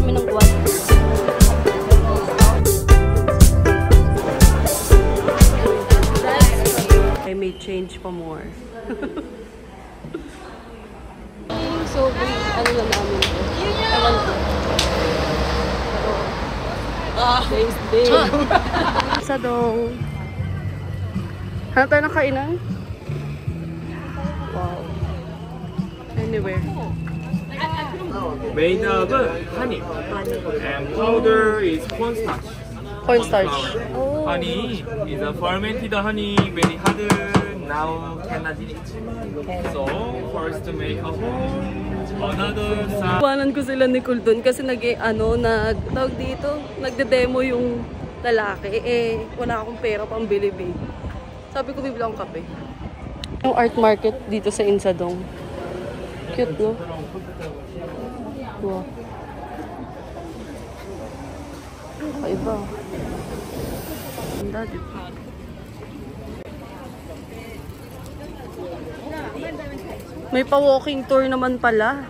kami ng guwan. I may change pa more. So, ano na namin ito? Ewan ko. Thanks, babe. Sa dong. Hanap tayo ng kainan? Wow. Anywhere. Made of honey. And powder is cornstarch. Cornstarch. Oh. Honey is a fermented honey, very hard. Now cannot eat it. So first to make a hole. Another side. Iwanan ko sila ni Kul dun kasi tawag dito, nagde-demo yung lalaki. Eh, wala akong pera pang bili. Sabi ko, bibili akong kape. Yung art market dito sa Insadong. Cute, no? Wow. Kakaiba. Ganda, diba? May pa-walking tour naman pala.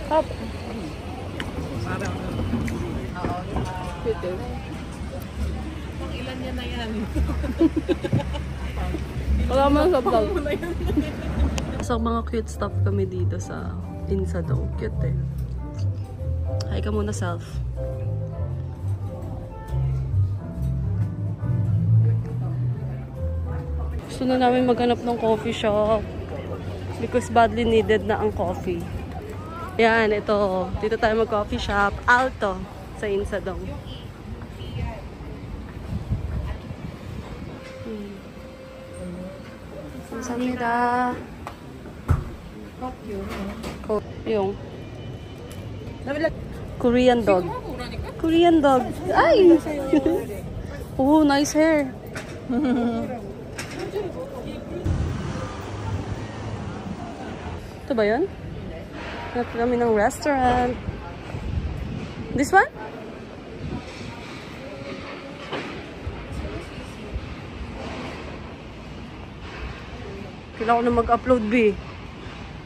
Hop. Cute, eh. Ilan yan na yan? Wala man sa vlog. Sa mga cute stuff kami dito sa Insadong. Cute, eh. Hi ka muna, self. Gusto na namin maghanap ng coffee shop because badly needed na ang coffee. Yan, ito. Dito tayo mag-coffee shop. Alto sa Insadong. Samsamnida. Yung Korean dog. Korean dog. Ay! Oh, nice hair. Ito ba yun? Hanap kami ng restaurant. This one? Kailangan ko na mag-upload, B.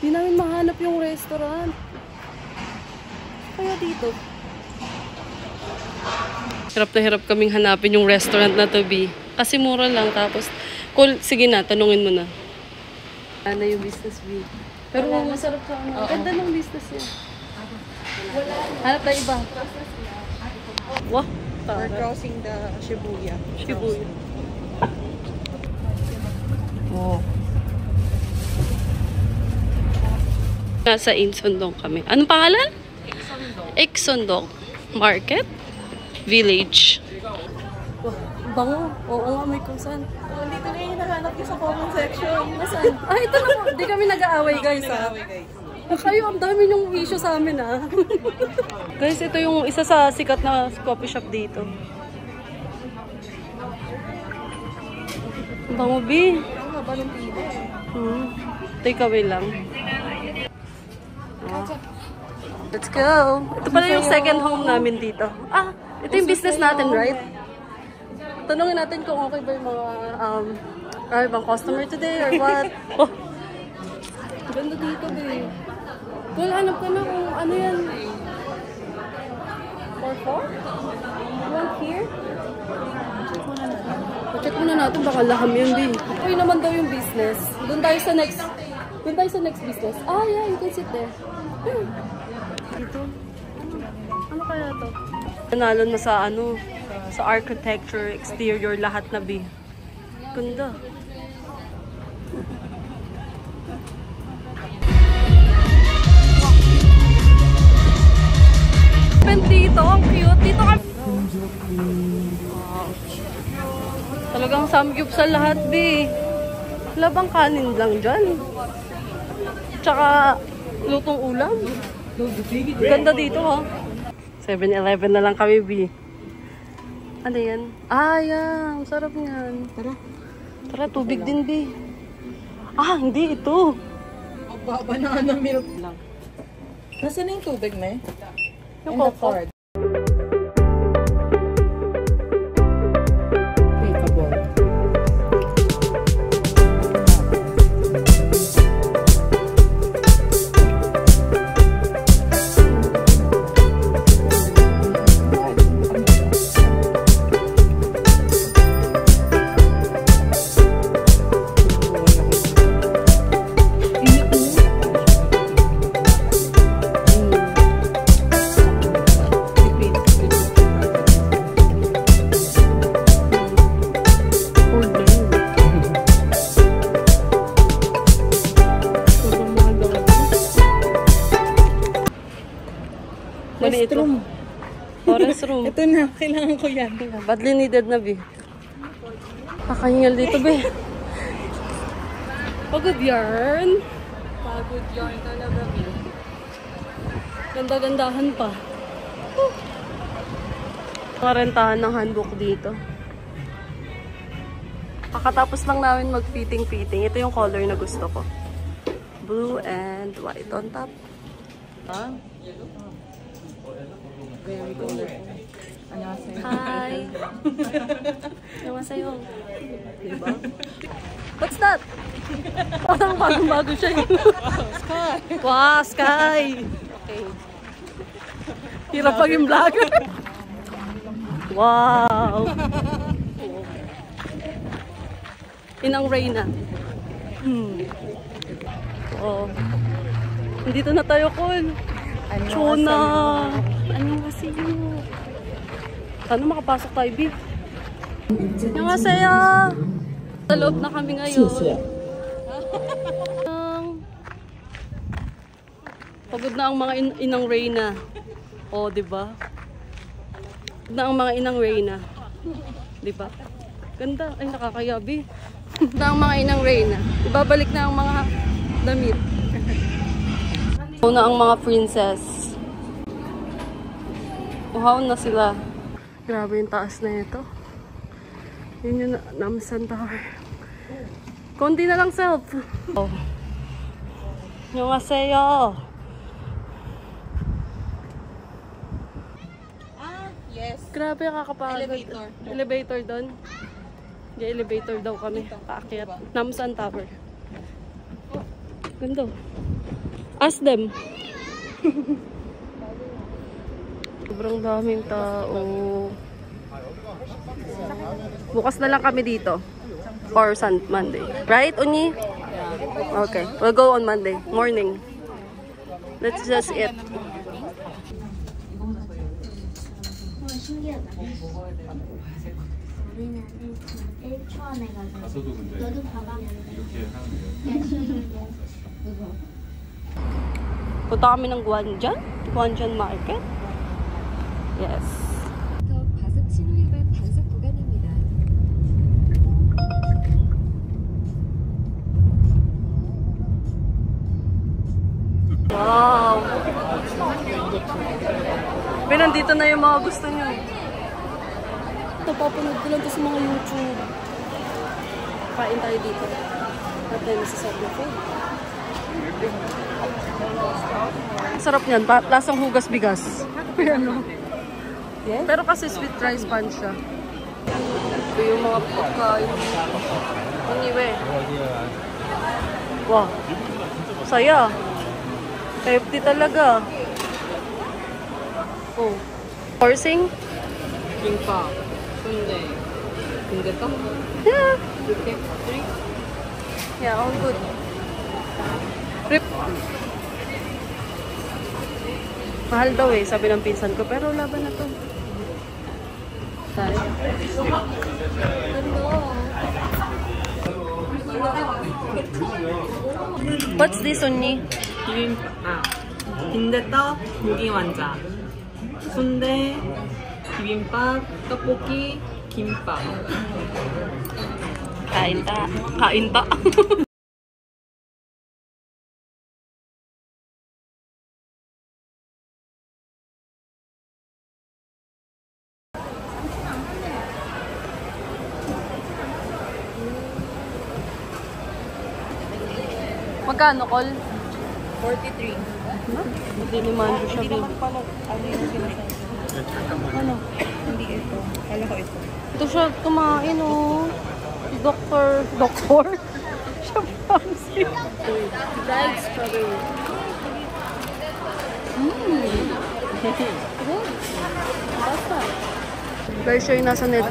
Hindi namin mahanap yung restaurant. Kaya dito. Hirap na hirap kaming hanapin yung restaurant na to, B. Kasi mura lang. Tapos, cool. Sige na, tanungin mo na. Ano yung business, B? Pero masarap sa ano. Ganda ng business niya. Hanap na iba. Wow. We're crossing the Shibuya. Shibuya. Oh. Nasa Insondong kami. Anong pangalan? Exondong Market Village. Wow, bango. Oo nga, may kusan. Dito na yung hinahanap ko sa comment section. Nasaan? Ay, ito na po. Hindi kami nag-aaway, guys. Kayo, ang dami yung issue sa amin, ha? Guys, ito yung isa sa sikat na coffee shop dito. Bango, B. Ang haba ng pila eh. Take away lang. Let's go! Ito pala yung second home namin dito. Ah, ito yung business natin, right? Tanungin natin kung okay ba yung mga ibang customer today or what. Oh. Ganda dito, babe. Kung hanap ka na kung ano yan. 4-4? You want here? Check muna natin, baka laham yun, babe. Okay naman daw yung business. Doon tayo sa next business. Ah, yeah, you can sit there. Dito. Ano kaya to? Nanalo na sa sa architecture, exterior, lahat na, B. Ganda. Dito, ang cute. Dito ka. Wow. Talagang samgyup sa lahat, B. Labang kanin lang dyan. Tsaka lutong ulam. Ganda dito, ha. 7-Eleven na lang kami, B. Ano yan? Ah, yan. Sarap yan. Tara. Tara, tubig din, B. Ah, hindi. Ito. Banana milk lang. Nasaan na yung tubig, me? Yung coco. Forest room. Forest room. Ito na, kailangan ko yan. Badly needed na, Bi. Kakahingal dito, Bi. Pagod yarn. Pagod yarn talaga, Bi. Ganda-gandahan pa. Mga rentahan ng handbook dito. Kakatapos lang namin mag-fitting-fitting. Ito yung color na gusto ko. Blue and white on top. Ah? Very colorful. Annyeonghaseyo. Hi! Annyeonghaseyo. Diba? What's that? Parang bagong-bago siya yun. Sky! Wow, sky! Okay. Hirap maging vlogger. Wow! Inang Reyna. Oh. Nandito na tayo, Col. Chona! Annyeonghaseyo. Sana makapasok tayo, Bi. Annyeonghaseyo! Sa loob na kami ngayon. Pagod na ang mga inang Reyna. Oh, diba? Pagod na ang mga inang Reyna. Diba? Ganda. Ay, nakakayabi. Pagod na ang mga inang Reyna. Ibabalik na ang mga damit. Una ang mga princess. Uhaw na sila. Grabe yung taas na ito. Yun yung Namsan Tower. Konti na lang self. Oh. Annyeonghaseyo. Yes. Grabe, kakapagod. Elevator. Elevator doon. May elevator daw kami. Paakyat. Namsan Tower. Ganda. Ask them. Sobrang daming tao. Bukas na lang kami dito. Or Monday. Right, Unyi? Okay. We'll go on Monday. Morning. Let's just eat. 가서도 근데 이렇게 하는데요. Punta kami ng Gwanjan Market. Yes. 과속 신호 위반 단속 구간입니다. Wow! Nandito na yung mga gusto nyo. Ito, papanood ko lang ito sa mga YouTube. Kain tayo dito. At tayo masasarap na food. Sarap niyan. Lasang hugas bigas. Ano? Yes? Pero kasi sweet rice pan siya. Ito yung mga pagkain. Anyway. Wow. Saya. Safety talaga. Oh. Horsing? 김밥, 순대, 빈대떡, Yeah. 이렇게 드링. Yeah, all good. Rip. Mahal daw eh, sabi ng pinsan ko. Pero laban na to. Sorry. What's this, Unyi? 빈대떡, 고기완자, 순대, 비빔밥, 떡볶이, 김밥. Kain ta. Kain ta. Magkano, Col? 43. Hindi naman siya. Hindi naman pala ano yung sinasabi. Ano? Hindi ito. Kala ko ito. Ito siya kumain, oh. Doctor. Siya fancy. Dried strawberry. Good. Basta. Guys, siya yung nasa net.